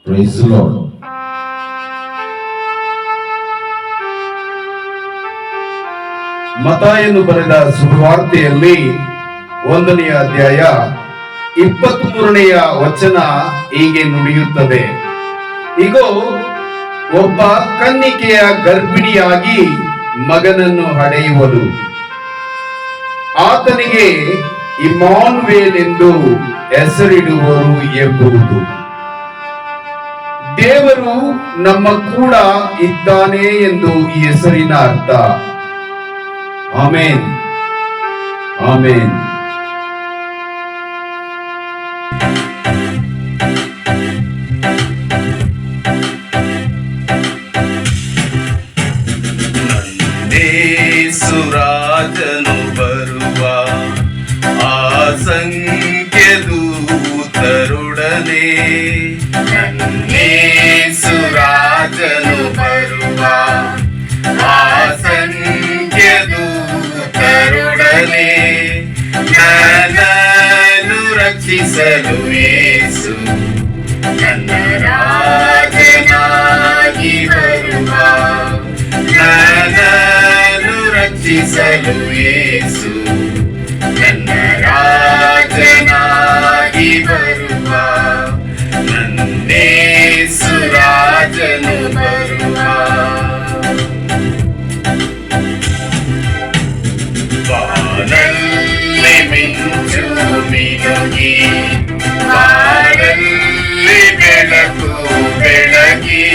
Price lord. ಮತ್ತಾಯನು ಬರೆದ ಸುವಾರ್ತೆಯಲ್ಲಿ 1ನೇ ಅಧ್ಯಾಯ 23ನೇ ವಚನ ಹೀಗೆ ನುಡಿಯುತ್ತದೆ. ಇಗೋ, ಒಬ್ಬ ಕನ್ನಿಕೆಯ ಗರ್ಭಿಣಿಯಾಗಿ ಮಗನನ್ನು ಹಡೆಯುವಳು. ಆತನಿಗೆ ಇಮ್ಮಾನುವೇಲ್ ಎಂದು ಹೆಸರಿಡುವರು ಎಂಬುದು. ದೇವರು ನಮ್ಮ ಕೂಡ ಇದ್ದಾನೆ ಎಂದು ಈ ಹೆಸರಿನ ಅರ್ಥ. ಆಮೇನ್, ಆಮೇನ್. ಸುರಾಜನು ಬರುವ ಆಸಂಖ್ಯ ದೂತರೊಡನೆ, ಸುರಾಜನು ಬರುವ ಆಸಂಖ್ಯ ದೂತರೊಡನೆ ನನ್ನನ್ನು ರಕ್ಷಿಸಲು ಯೇಸು ನನ್ನ ರಾಜನಾಗಿ ಬರುವ. ರಕ್ಷಿಸಲು ಯೇಸು ನನ್ನ ರಾಜನಾಗಿ ಬರುವ. ನನ್ನೇಸು ರಾಜನು ಬರುವ. ಬಾನಲ್ಲಿ ಮಿಂಚು ಮಿನುಗಿ, ಬಾಳಲ್ಲಿ ಬೆಳಕು ಬೆಳಗಿ,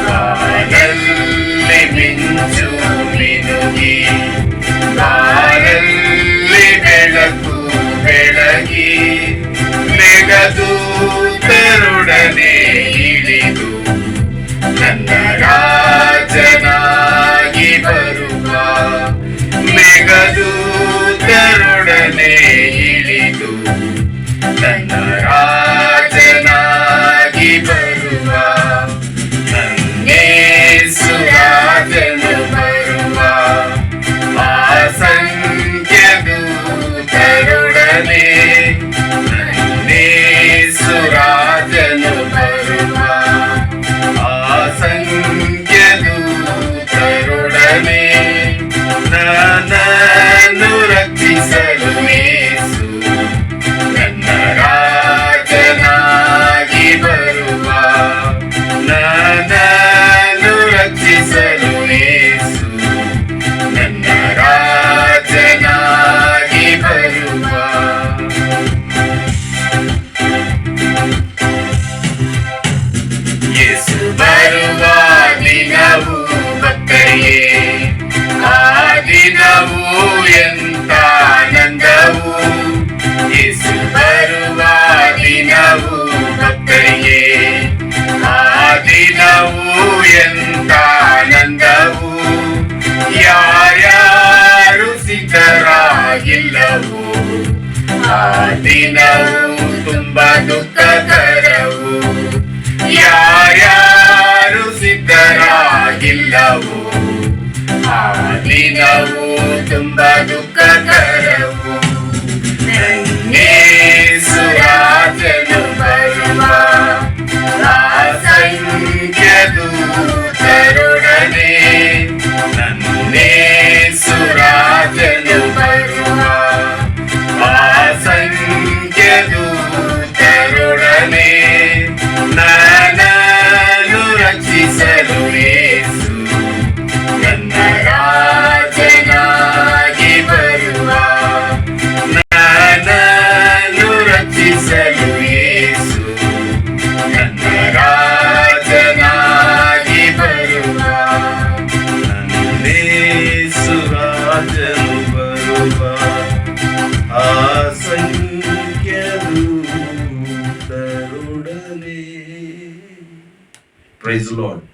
ಬಾಳಲ್ಲಿ ಮಿಂಚು ಮಿನುಗಿ, ಬಾಳಲ್ಲಿ ಬೆಳಕು ಬೆಳಗಿ, ಮೇಘದೂತರೊಡನೆ ಇಳಿದು ನನ್ನ ರಾಜನಾಗಿ ಬರುವ. ಮೇಘದೂತರೊಡನೆ ಇಳಿದು ನನ್ನ ರಾಜನಾಗಿ ಬರುವ. ನನ್ನೇಸು ರಾಜನು ಬರುವ. ಆಸಂಖ್ಯ ದೂತರೊಡನೆ ನನ್ನೇಸು ರಾಜನು ಬರುವ. ಆಸಂಖ್ಯ ದೂತರೊಡನೆ ನನ್ನನ್ನು ರಕ್ಷಿಸಲು ಯೇಸು ನನ್ನ ರಾಜನಾಗಿ ಬರುವ. ನನ್ನನ್ನು ರಕ್ಷಿಸಲು ಯೇಸು ನನ್ನ ರಾಜನಾಗಿ ಬರುವ. ಯೇಸು ಬರುವ ದಿನವು ಭಕ್ತರಿಗೆ, ಆ ದಿನವು ಎಂತ ಆನಂದವು. ಯೇಸು ಬರುವ ದಿನವು ಭಕ್ತರಿಗೆ, ಆ ದಿನವು ಎಂತ ಆನಂದವು. ಯಾರ್ಯಾರು ಸಿದ್ಧರಾಗಿಲ್ಲವೋ ಆ ದಿನವು ತುಂಬಾ ದುಃಖಕರವು. ಯಾರ್ಯಾರು ಸಿದ್ಧರಾಗಿಲ್ಲವೋ ಆ ದಿನವು ತುಂಬಾ ದುಃಖಕರವು. ನನ್ನೇಸು ರಾಜನು ಬರುವ. ಅಸಂಖ್ಯ ದೂತರೊಡನೆ ನನ್ನೇಸು ರಾಜನು ಬರುವ. ಅಸಂಖ್ಯ ದೂತರೊಡನೆ ನನ್ನನ್ನು ರಕ್ಷಿಸಲು ಯೇಸು ನನ್ನ ರಾಜನಾಗಿ ಬರುವ. ನನ್ನನ್ನು ರಕ್ಷಿಸಲು ಯೇಸು ನನ್ನ ರಾಜನಾಗಿ ಬರುವ. ನನ್ನೇಸು ರಾಜನು ಬರುವ. ಅಸಂಖ್ಯ ದೂತರೊಡನೆ. Price lord.